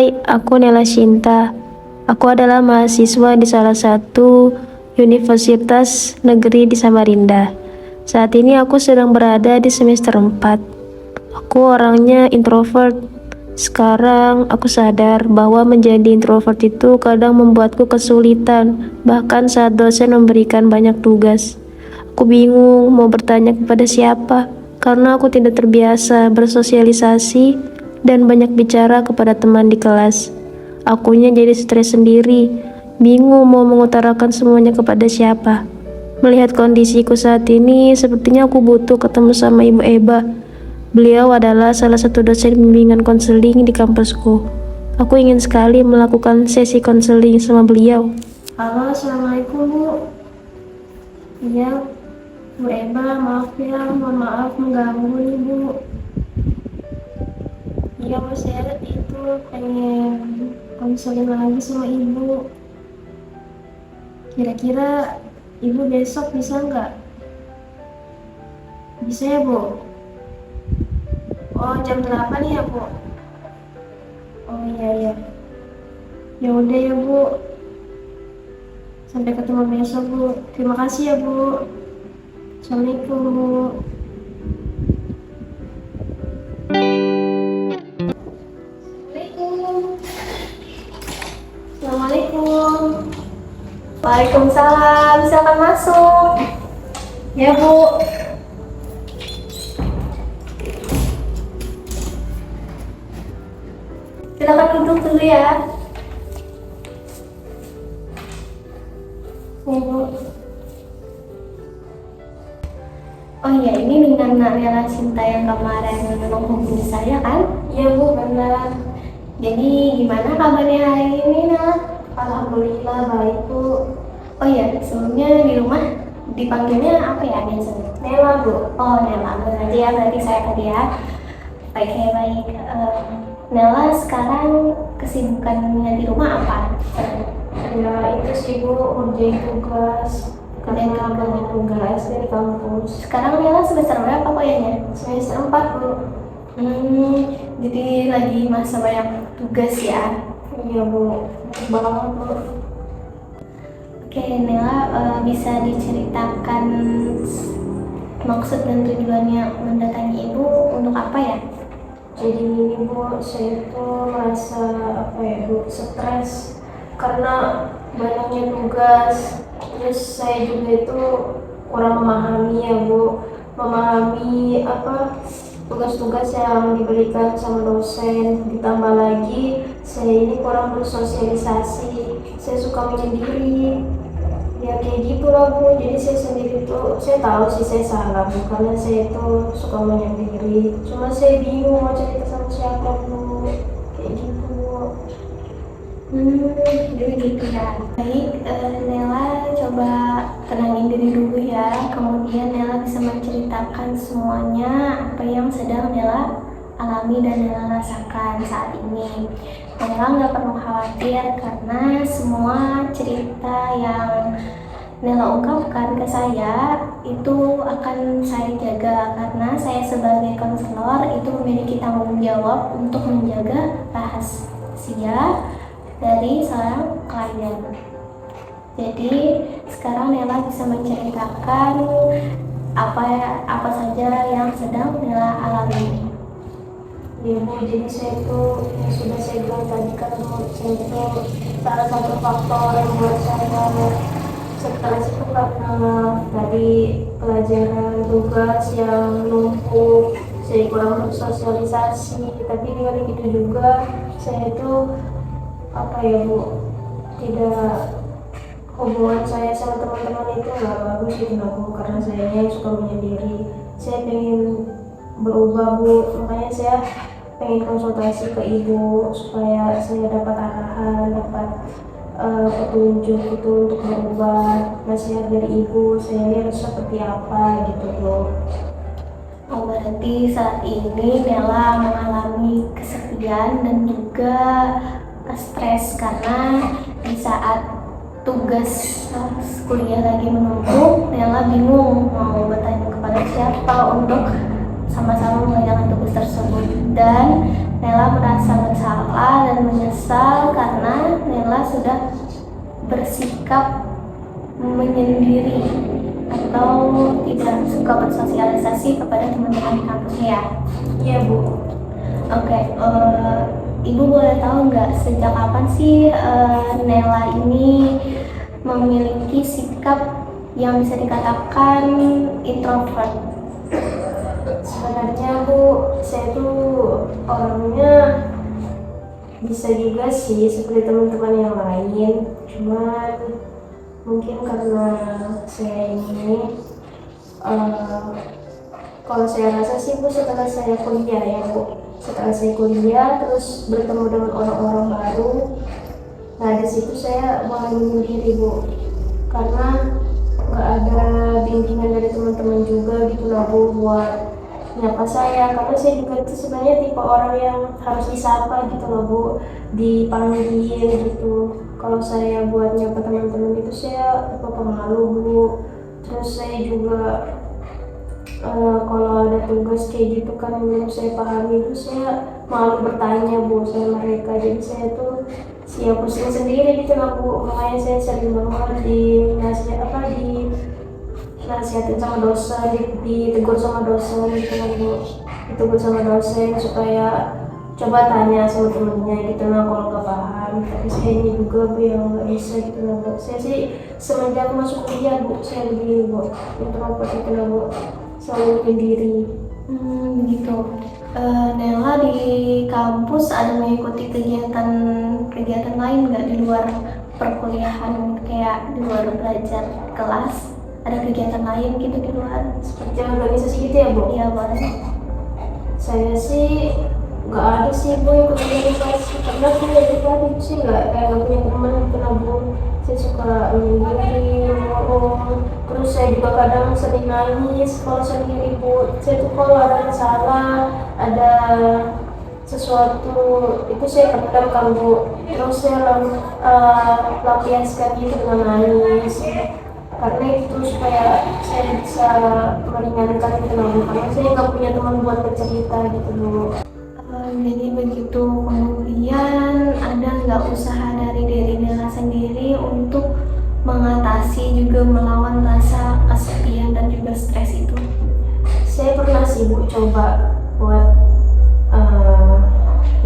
Hai, aku Nela Shinta. Aku adalah mahasiswa di salah satu universitas negeri di Samarinda. Saat ini aku sedang berada di semester 4. Aku orangnya introvert. Sekarang aku sadar bahwa menjadi introvert itu kadang membuatku kesulitan, bahkan saat dosen memberikan banyak tugas. Aku bingung mau bertanya kepada siapa, karena aku tidak terbiasa bersosialisasi dan banyak bicara kepada teman di kelas. Akunya jadi stres sendiri, bingung mau mengutarakan semuanya kepada siapa. Melihat kondisiku saat ini, sepertinya aku butuh ketemu sama Ibu Eba. Beliau adalah salah satu dosen bimbingan konseling di kampusku. Aku ingin sekali melakukan sesi konseling sama beliau. Halo, assalamualaikum Bu. Iya, Bu Eba, maaf ya, mohon maaf mengganggu nih Bu. Iya Bu, saya itu pengen konseling lagi sama Ibu. Kira-kira Ibu besok bisa nggak? Bisa ya Bu? Oh, jam 8 ya Bu? Oh iya. Ya udah ya Bu. Sampai ketemu besok Bu. Terima kasih ya Bu. Assalamualaikum Bu. Assalamualaikum. Waalaikumsalam, silakan masuk. Ya Bu. Silakan duduk dulu ya. Ya Bu. Oh iya, ini dengan Nela Cinta yang kemarin menghubungi saya kan? Iya Bu, benar. Jadi gimana kabarnya hari ini, Nela? Alhamdulillah baik Bu. Oh iya, sebelumnya di rumah dipanggilnya apa ya biasanya? Nela Bu. Oh Nela, berarti ya berarti saya tadi ya. Baik. Nela sekarang kesibukannya di rumah apa? Ya itu sih Bu, ngerjain tugas. Karena banyak tugas dari kampus. Sekarang Nela semester berapa kuliahnya? Semester 4 Bu. Jadi lagi masa banyak tugas ya. Iya Bu, banget Bu. Oke, Nela, bisa diceritakan maksud dan tujuannya mendatangi Ibu untuk apa ya? Jadi ini Bu, saya tuh merasa Bu, stres karena banyaknya tugas. Terus saya juga itu kurang memahami ya Bu, memahami tugas-tugas yang diberikan sama dosen. Ditambah lagi saya ini kurang bersosialisasi, saya suka menyendiri. Ya kayak gitulah Bu, jadi saya sendiri tuh, saya tahu sih saya salah Bu, karena saya tuh suka menyendiri. Cuma saya bingung mau cerita sama siapa Bu, kayak gitu Bu. Jadi gitu ya. Baik, Nela coba tenangin diri dulu ya. Kemudian Nela bisa menceritakan semuanya apa yang sedang Nela alami dan Nela rasakan saat ini. Nela nggak perlu khawatir karena semua cerita yang Nela ungkapkan ke saya itu akan saya jaga karena saya sebagai konselor itu memiliki tanggung jawab untuk menjaga rahasia dari seorang klien. Jadi sekarang Nela bisa menceritakan apa saja yang sedang Nela alami. Ya Bu, jadi saya tuh yang sudah saya bilang tadi kan Bu, saya tuh salah satu faktor yang buat saya stres itu karena tadi pelajaran tugas yang numpuk, saya kurang bersosialisasi. Tapi dengan begitu juga saya tuh Bu, tidak, hubungan saya sama teman-teman itu nggak bagus gitu Bu, karena saya yang suka menyendiri. Saya pengen berubah Bu, makanya saya pengen konsultasi ke Ibu supaya saya dapat arahan, dapat petunjuk itu untuk berubah. Nasihat dari Ibu, saya ini harus seperti apa gitu Bu. Oh, berarti saat ini Nela mengalami kesepian dan juga stres karena di saat tugas kuliah lagi menumpuk, Nela bingung mau bertanya kepada siapa untuk sama-sama mengerjakan tugas tersebut. Dan Nela merasa bersalah dan menyesal karena Nela sudah bersikap menyendiri atau tidak suka bersosialisasi kepada teman-teman di kampusnya ya. Iya Bu. Oke, Ibu boleh tahu nggak sejak kapan sih Nela ini memiliki sikap yang bisa dikatakan introvert? Sebenarnya Bu, saya tuh orangnya bisa juga sih seperti teman-teman yang lain, cuman mungkin karena saya ini kalau saya rasa sih Bu, setelah saya kuliah ya Bu, setelah saya kuliah terus bertemu dengan orang-orang baru, nah di situ saya mulai menyendiri Bu, karena nggak ada bimbingan dari teman-teman juga gitu lah Bu buat nyapa saya, karena saya juga itu sebenarnya tipe orang yang harus disapa gitu loh Bu, dipanggil gitu. Kalau saya buat nyapa teman-teman itu saya tipe pemalu Bu. Terus saya juga kalau ada tugas kayak gitu kan yang belum saya pahami itu saya malu bertanya Bu sama mereka, jadi saya tuh siap pusing sendiri gitu lah Bu, makanya saya sering banget nasihatin sama dosen, ditegur sama dosen gitu kan Bu, ditegur sama dosen supaya coba tanya sama temennya gitu lah kalau nggak paham. Tapi saya ini juga Bu yang nggak bisa gitu lah Bu, saya sih semenjak masuk kuliah Bu saya begini Bu, introvert gitu lah Bu, selalu menyendiri. Begitu. Nela di kampus ada mengikuti kegiatan lain nggak di luar perkuliahan, kayak di luar belajar kelas? Ada kegiatan lain gitu di luar? Seperti organisasi gitu ya Bu? Iya boleh. Saya sih nggak ada sih Bu ikut organisasi, karena aku dari tadi sih nggak punya teman gitu lah Bu. Saya suka menyendiri, ngomong, terus saya juga kadang sering nangis kalau sendiri Bu. Saya tuh kalau ada masalah, ada sesuatu itu saya pendam kan Bu, terus saya lampiaskan gitu dengan nangis, karena itu supaya saya bisa meringankan gitu loh Bu, karena saya nggak punya teman buat bercerita gitu Bu. Jadi begitu. Kemudian ada nggak usaha dari diri Nela sendiri untuk mengatasi juga melawan rasa kesepian dan juga stres itu? Saya pernah sih Bu coba buat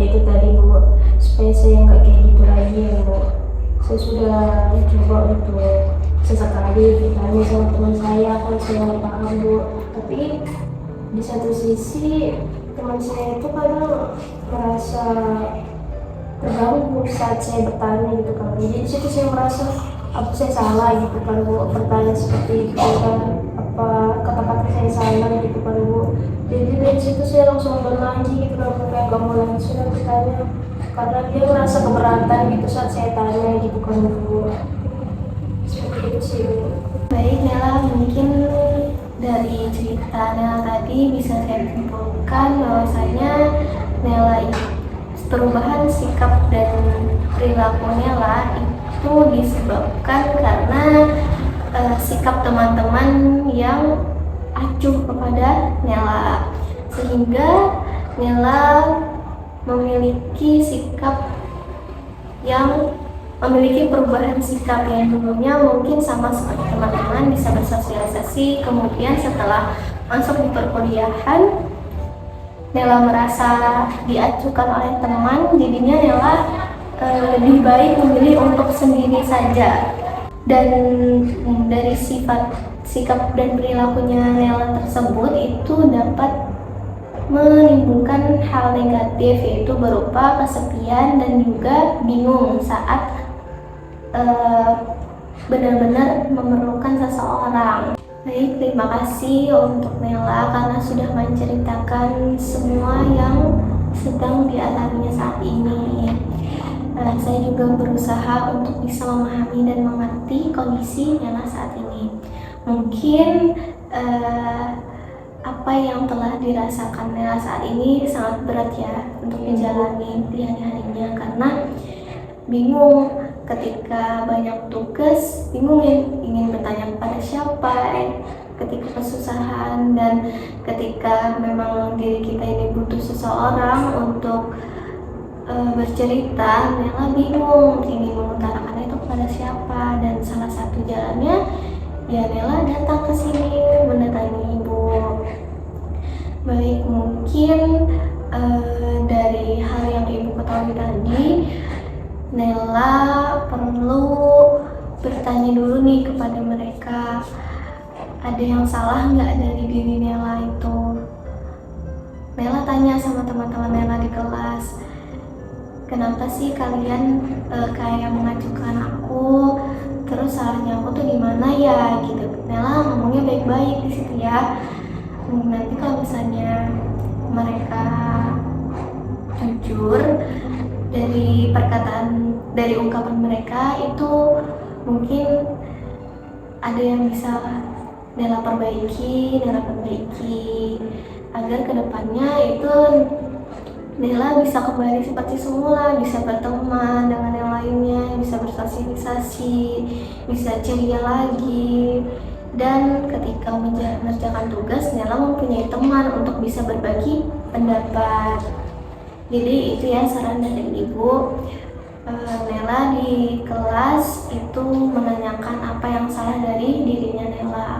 yaitu tadi Bu, supaya saya nggak kayak gitu lagi ya Bu. Saya sudah coba untuk sesekali ditanya sama teman saya kalau saya nggak paham Bu, tapi di satu sisi teman saya itu kadang merasa terganggu saat saya bertanya gitu kan, jadi di situ saya merasa apa saya salah gitu kan Bu, bertanya seperti itu kan, apa kata-kata saya salah gitu kan Bu. Jadi dari situ saya langsung berlari gitu kan Bu, kayak gak mau lagi sudah bertanya, karena dia merasa keberatan gitu saat saya tanya gitu kan Bu. Seperti itu sih Bu. Baik Nela, mungkin dari cerita Nela tadi bisa saya simpulkan bahwasanya perubahan sikap dan perilaku Nela itu disebabkan karena sikap teman-teman yang acuh kepada Nela, sehingga Nela memiliki perubahan sikap yang dulunya mungkin sama seperti teman-teman, bisa bersosialisasi. Kemudian setelah masuk di perkuliahan, Nela merasa diacuhkan oleh teman, jadinya Nela lebih baik memilih untuk sendiri saja. Dan dari sikap dan perilakunya Nela tersebut itu dapat menimbulkan hal negatif, yaitu berupa kesepian dan juga bingung saat benar-benar memerlukan seseorang. Baik, terima kasih untuk Nela karena sudah menceritakan semua yang sedang dialaminya saat ini. Saya juga berusaha untuk bisa memahami dan mengerti kondisi Nela saat ini. Mungkin apa yang telah dirasakan Nela saat ini sangat berat ya untuk dijalani di hari-harinya, karena bingung ketika banyak tugas, bingung ya ingin bertanya kepada siapa, ketika kesusahan dan ketika memang diri kita ini butuh seseorang untuk bercerita, Nela bingung ingin mengutarakan itu kepada siapa, dan salah satu jalannya ya Nela datang ke sini mendatangi ibu. Baik, mungkin dari hal yang ibu ketahui tadi, Nela perlu bertanya dulu nih kepada mereka, ada yang salah nggak dari diri Nela itu. Nela tanya sama teman-teman Nela di kelas, kenapa sih kalian kayak mengacukan aku, terus salahnya aku tuh di mana ya gitu. Nela ngomongnya baik-baik di situ ya. Nanti kalau misalnya mereka jujur dari perkataan, dari ungkapan mereka itu, mungkin ada yang bisa Nela perbaiki agar kedepannya itu Nela bisa kembali seperti semula, bisa berteman dengan yang lainnya, bisa bersosialisasi, bisa ceria lagi. Dan ketika mengerjakan tugas, Nela mempunyai teman untuk bisa berbagi pendapat. Jadi itu ya saran dari ibu. Nela di kelas itu menanyakan apa yang salah dari dirinya Nela,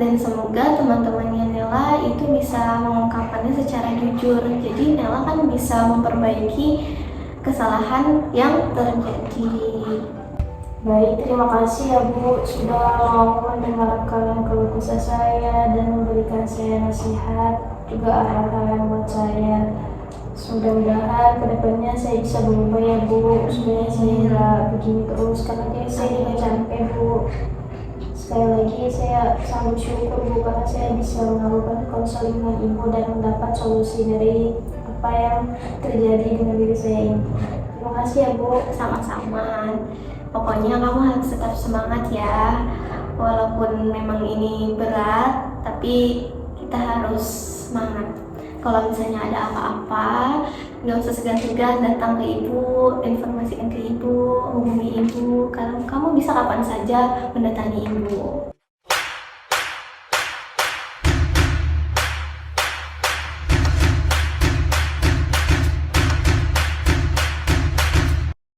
dan semoga teman-temannya Nela itu bisa mengungkapkannya secara jujur. Jadi Nela kan bisa memperbaiki kesalahan yang terjadi. Baik, terima kasih ya Bu sudah mau mendengarkan keluh kesah saya dan memberikan saya nasihat, juga arahan buat saya. Mudah-mudahan kedepannya saya bisa berubah ya Bu, supaya saya nggak begini terus, karena saya juga capek Bu. Sekali lagi saya sangat syukur Bu, karena saya bisa melakukan konseling dengan Ibu dan mendapat solusi dari apa yang terjadi dengan diri saya ini. Terima kasih ya Bu. Sama-sama. Pokoknya kamu harus tetap semangat ya. Walaupun memang ini berat, tapi kita harus semangat. Kalau misalnya ada apa-apa, nggak usah segan-segan datang ke ibu, informasikan ke ibu, hubungi ibu, karena kamu bisa kapan saja mendatangi ibu.